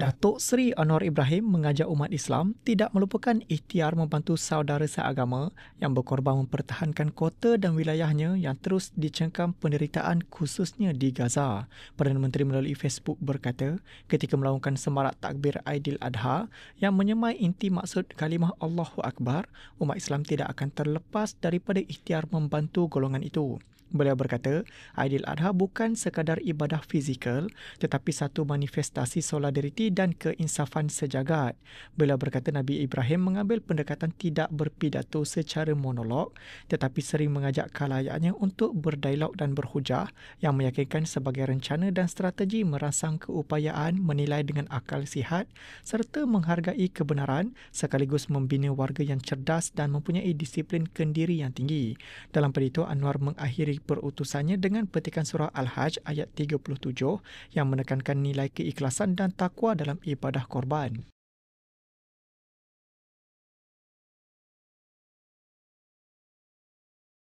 Datuk Seri Anwar Ibrahim mengajak umat Islam tidak melupakan ikhtiar membantu saudara seagama yang berkorban mempertahankan kota dan wilayahnya yang terus dicengkam penderitaan khususnya di Gaza. Perdana Menteri melalui Facebook berkata, ketika melaungkan semarak takbir Aidiladha yang menyemai inti maksud kalimah Allahu Akbar, umat Islam tidak akan terlepas daripada ikhtiar membantu golongan itu. Beliau berkata, Aidiladha bukan sekadar ibadah fizikal tetapi satu manifestasi solidariti dan keinsafan sejagat. Beliau berkata Nabi Ibrahim mengambil pendekatan tidak berpidato secara monolog tetapi sering mengajak khalayaknya untuk berdialog dan berhujah yang meyakinkan sebagai rencana dan strategi merangsang keupayaan menilai dengan akal sihat serta menghargai kebenaran sekaligus membina warga yang cerdas dan mempunyai disiplin kendiri yang tinggi. Dalam pada itu, Anwar mengakhiri perutusannya dengan petikan surah Al-Hajj ayat 37 yang menekankan nilai keikhlasan dan takwa dalam ibadah korban.